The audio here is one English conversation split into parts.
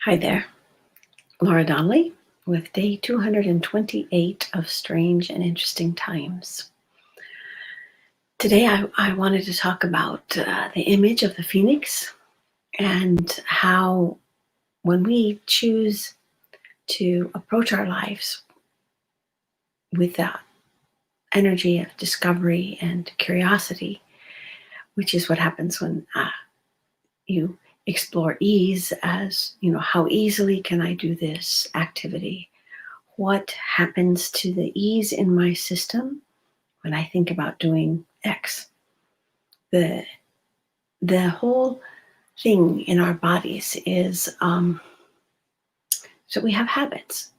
Hi there, Laura Donnelly with day 228 of Strange and Interesting Times. Today I wanted to talk about the image of the phoenix and how when we choose to approach our lives with that energy of discovery and curiosity, which is what happens when you explore ease as, how easily can I do this activity? What happens to the ease in my system when I think about doing X? The whole thing in our bodies is so we have habits,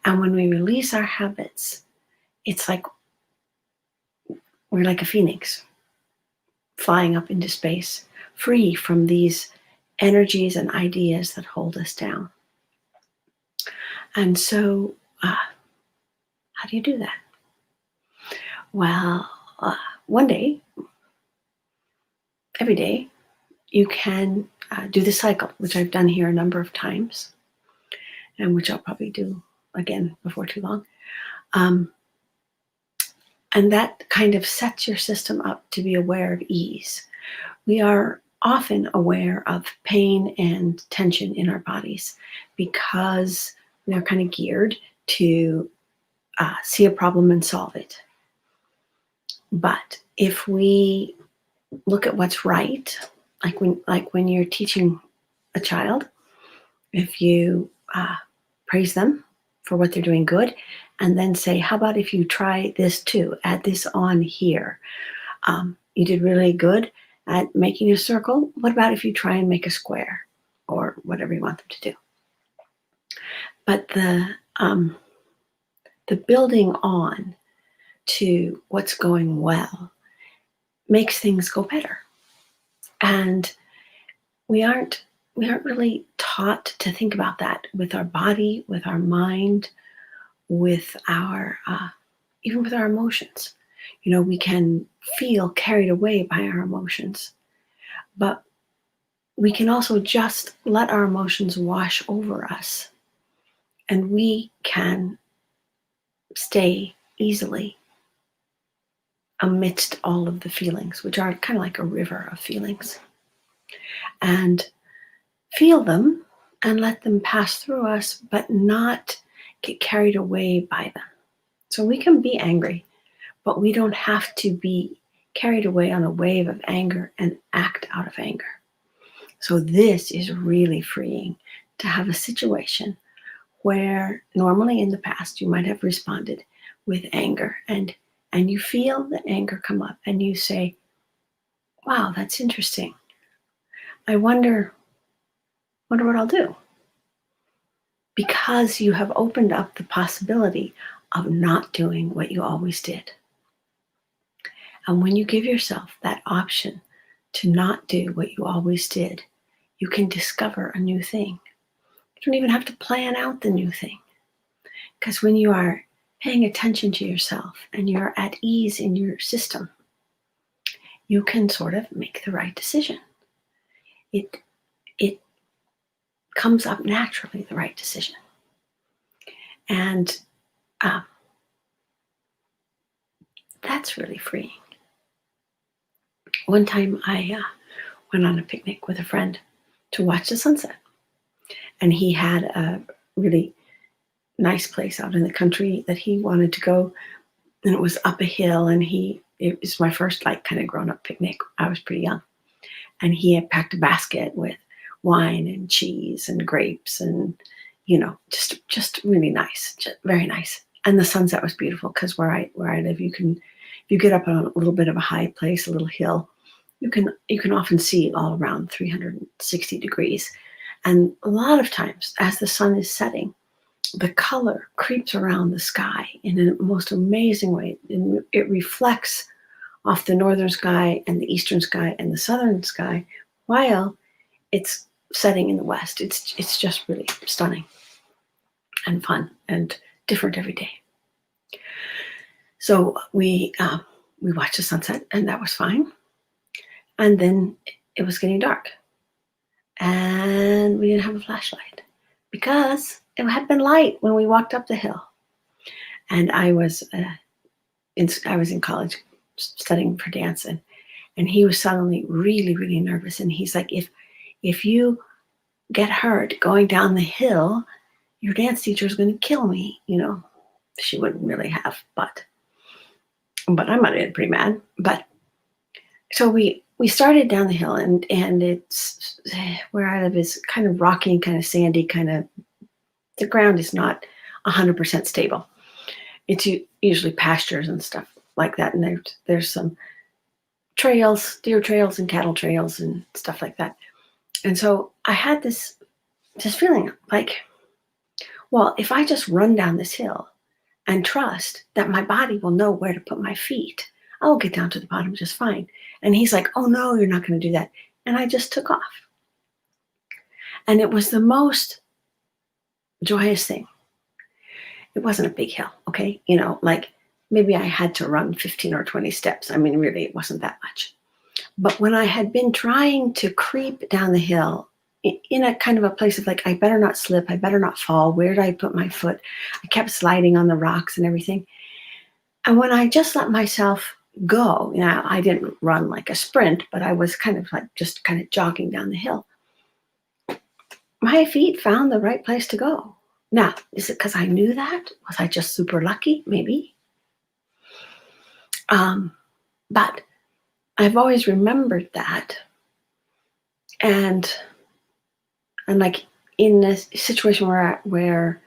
and when we release our habits, it's like we're like a phoenix flying up into space, free from these energies and ideas that hold us down. And so, how do you do that? Well, one day, every day, you can do the cycle, which I've done here a number of times, and which I'll probably do again before too long. And that kind of sets your system up to be aware of ease. We are often aware of pain and tension in our bodies because we are kind of geared to see a problem and solve it. But if we look at what's right, like when you're teaching a child, if you praise them for what they're doing good, and then say, how about if you try this too, add this on here. You did really good at making a circle. What about if you try and make a square, or whatever you want them to do? But the building on to what's going well makes things go better. And we aren't really taught to think about that with our body, with our mind, with our even with our emotions. We can feel carried away by our emotions, but we can also just let our emotions wash over us, and we can stay easily amidst all of the feelings, which are kind of like a river of feelings, and feel them and let them pass through us, but not get carried away by them. So we can be angry, but we don't have to be carried away on a wave of anger and act out of anger. So this is really freeing, to have a situation where normally in the past you might have responded with anger, and you feel the anger come up and you say, wow, that's interesting. I wonder what I'll do. Because you have opened up the possibility of not doing what you always did. And when you give yourself that option to not do what you always did, you can discover a new thing. You don't even have to plan out the new thing. Because when you are paying attention to yourself and you're at ease in your system, you can sort of make the right decision. It comes up naturally, the right decision. And that's really freeing. One time I went on a picnic with a friend to watch the sunset. And he had a really nice place out in the country that he wanted to go. And it was up a hill, and it was my first kind of grown-up picnic. I was pretty young. And he had packed a basket with wine and cheese and grapes and, just really nice, just very nice. And the sunset was beautiful because where I live, if you get up on a little bit of a high place, a little hill, you can often see all around 360 degrees. And a lot of times as the sun is setting, the color creeps around the sky in a most amazing way. And it reflects off the northern sky and the eastern sky and the southern sky while it's setting in the west. It's just really stunning and fun and different every day. So we watched the sunset, and that was fine. And then it was getting dark, and we didn't have a flashlight. because it had been light when we walked up the hill. And I was in college studying for dance, and he was suddenly really, really nervous. And he's like, if you get hurt going down the hill, your dance teacher is going to kill me. She wouldn't really have, but I might have been pretty mad. But so we started down the hill, and it's where I live is kind of rocky and kind of sandy, the ground is not 100% stable. It's usually pastures and stuff like that, and there's some trails, deer trails and cattle trails and stuff like that. And so I had this feeling like, well, if I just run down this hill and trust that my body will know where to put my feet, I will get down to the bottom just fine. And he's like, oh no, you're not going to do that. And I just took off. And it was the most joyous thing. It wasn't a big hill, okay? Like maybe I had to run 15 or 20 steps. I mean, really, it wasn't that much. But when I had been trying to creep down the hill in a kind of a place of like, I better not slip, I better not fall, where did I put my foot? I kept sliding on the rocks and everything. And when I just let myself go, I didn't run like a sprint, but I was kind of jogging down the hill. My feet found the right place to go. Now, is it because I knew that? Was I just super lucky? Maybe. But I've always remembered that. And like in a situation where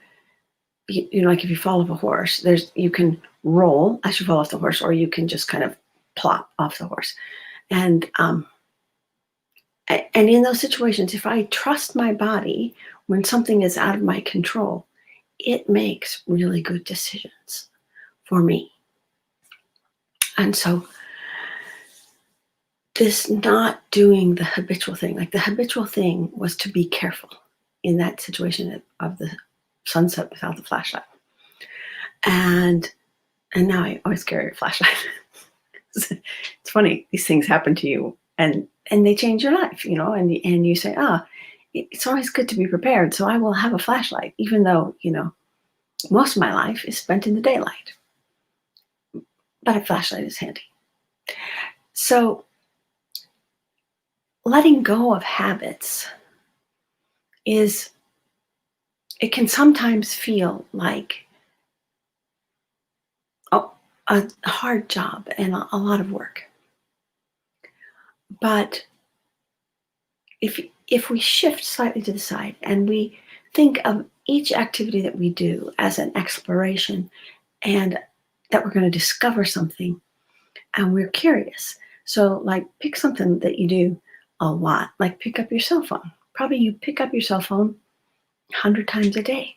like if you fall off a horse, you can roll as you fall off the horse, or you can just kind of plop off the horse. And in those situations, if I trust my body when something is out of my control, it makes really good decisions for me. And so this not doing the habitual thing, like the habitual thing was to be careful in that situation of the sunset without the flashlight. And now I always carry a flashlight. It's funny, these things happen to you and they change your life, and you say, it's always good to be prepared. So I will have a flashlight, even though, most of my life is spent in the daylight. But a flashlight is handy. So letting go of habits it can sometimes feel like a hard job and a lot of work. But if we shift slightly to the side and we think of each activity that we do as an exploration, and that we're going to discover something, and we're curious. So like pick something that you do a lot, like pick up your cell phone. Probably you pick up your cell phone 100 times a day.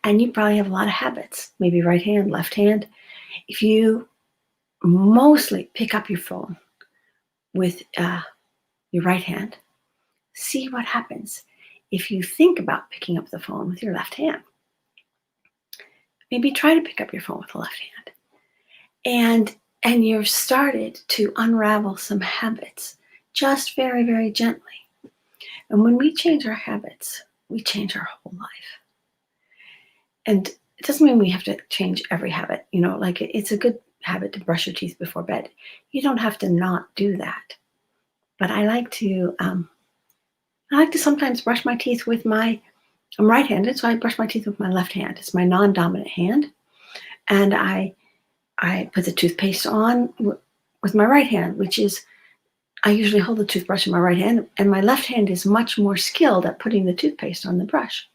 And you probably have a lot of habits, maybe right hand, left hand. If you mostly pick up your phone with your right hand, see what happens if you think about picking up the phone with your left hand. Maybe try to pick up your phone with the left hand. And you've started to unravel some habits just very, very gently. And when we change our habits, we change our whole life. And it doesn't mean we have to change every habit. Like it's a good habit to brush your teeth before bed. You don't have to not do that. But I like to sometimes brush my teeth with I'm right-handed, so I brush my teeth with my left hand. It's my non-dominant hand. And I put the toothpaste on with my right hand, which is, I usually hold the toothbrush in my right hand, and my left hand is much more skilled at putting the toothpaste on the brush.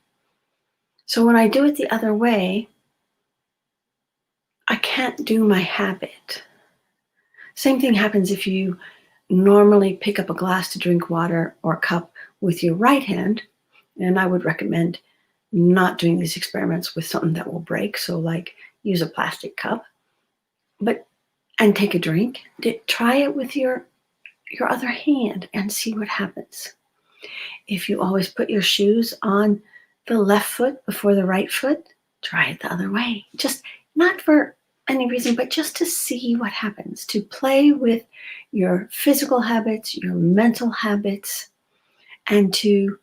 So when I do it the other way, I can't do my habit. Same thing happens if you normally pick up a glass to drink water or a cup with your right hand, and I would recommend not doing these experiments with something that will break. So like use a plastic cup, and take a drink. Try it with your other hand and see what happens. If you always put your shoes on the left foot before the right foot, try it the other way. Just not for any reason, but just to see what happens, to play with your physical habits, your mental habits, and to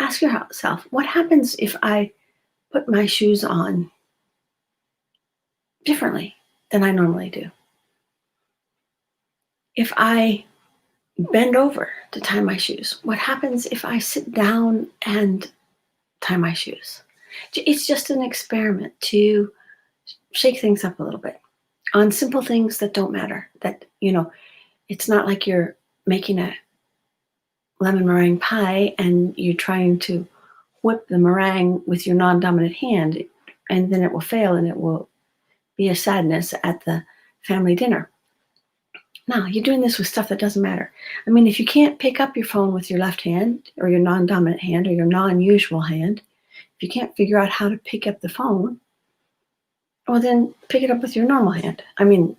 Ask yourself, what happens if I put my shoes on differently than I normally do? If I bend over to tie my shoes, what happens if I sit down and tie my shoes? It's just an experiment to shake things up a little bit on simple things that don't matter. That, it's not like you're making a lemon meringue pie and you're trying to whip the meringue with your non-dominant hand, and then it will fail and it will be a sadness at the family dinner. No, you're doing this with stuff that doesn't matter. I mean, if you can't pick up your phone with your left hand or your non-dominant hand or your non-usual hand, if you can't figure out how to pick up the phone, well, then pick it up with your normal hand. I mean,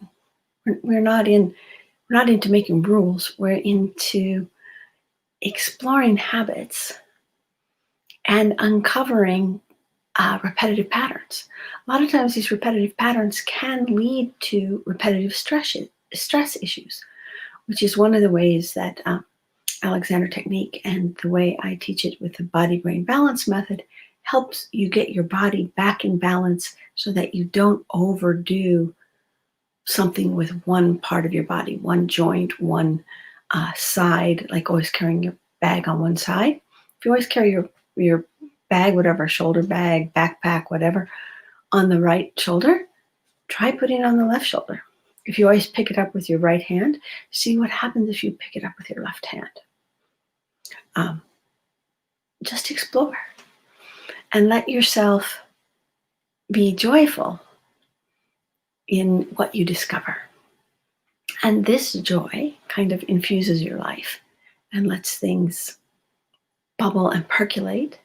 we're not into making rules. We're into exploring habits and uncovering repetitive patterns. A lot of times these repetitive patterns can lead to repetitive stress issues, which is one of the ways that Alexander technique and the way I teach it with the body-brain balance method helps you get your body back in balance so that you don't overdo something with one part of your body, one joint, one side, like always carrying your bag on one side. If you always carry your bag, whatever, shoulder bag, backpack, whatever, on the right shoulder, try putting it on the left shoulder. If you always pick it up with your right hand, see what happens if you pick it up with your left hand. Just explore and let yourself be joyful in what you discover. And this joy kind of infuses your life and lets things bubble and percolate.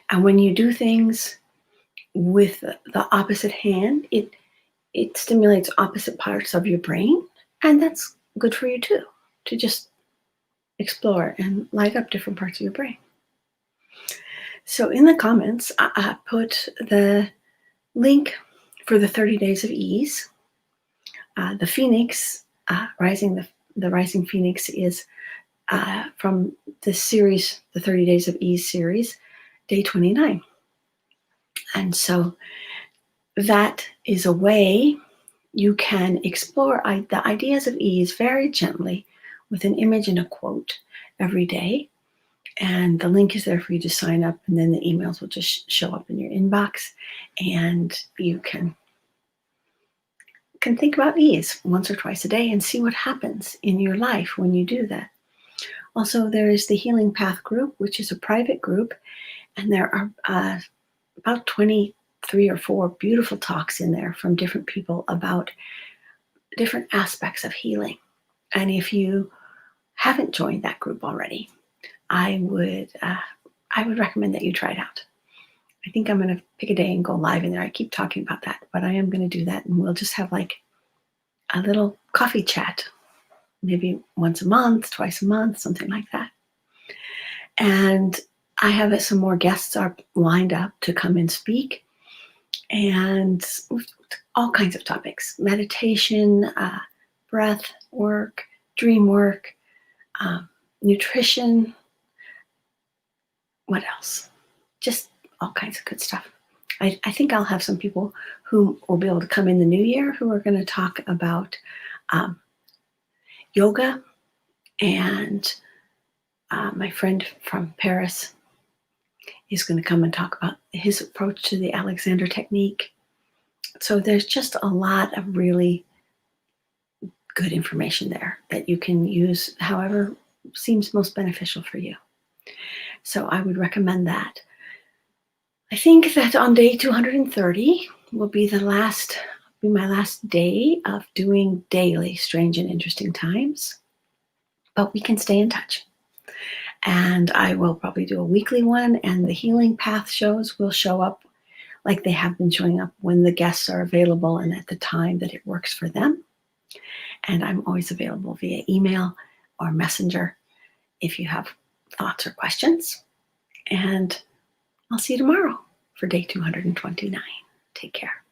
And when you do things with the opposite hand, it stimulates opposite parts of your brain. And that's good for you too, to just explore and light up different parts of your brain. So in the comments, I put the link for the 30 Days of Ease. The Phoenix, the Rising Phoenix is from the series, the 30 Days of Ease series, day 29. And so that is a way you can explore the ideas of ease very gently with an image and a quote every day. And the link is there for you to sign up, and then the emails will just show up in your inbox, and you can think about ease once or twice a day and see what happens in your life when you do that. Also, there is the Healing Path group, which is a private group, and there are about 23 or 4 beautiful talks in there from different people about different aspects of healing. And if you haven't joined that group already, I would recommend that you try it out. I think I'm going to pick a day and go live in there. I keep talking about that, but I am going to do that, and we'll just have like a little coffee chat, maybe once a month, twice a month, something like that. And I have some more guests are lined up to come and speak, and all kinds of topics: meditation, breath work, dream work, nutrition. What else? Just all kinds of good stuff. I think I'll have some people who will be able to come in the new year who are going to talk about yoga, and my friend from Paris is going to come and talk about his approach to the Alexander technique. So there's just a lot of really good information there that you can use however seems most beneficial for you. So I would recommend that. I think that on day 230 will be my last day of doing daily Strange and Interesting Times, but we can stay in touch. And I will probably do a weekly one, and the Healing Path shows will show up like they have been showing up when the guests are available and at the time that it works for them. And I'm always available via email or messenger if you have thoughts or questions. And I'll see you tomorrow for day 229. Take care.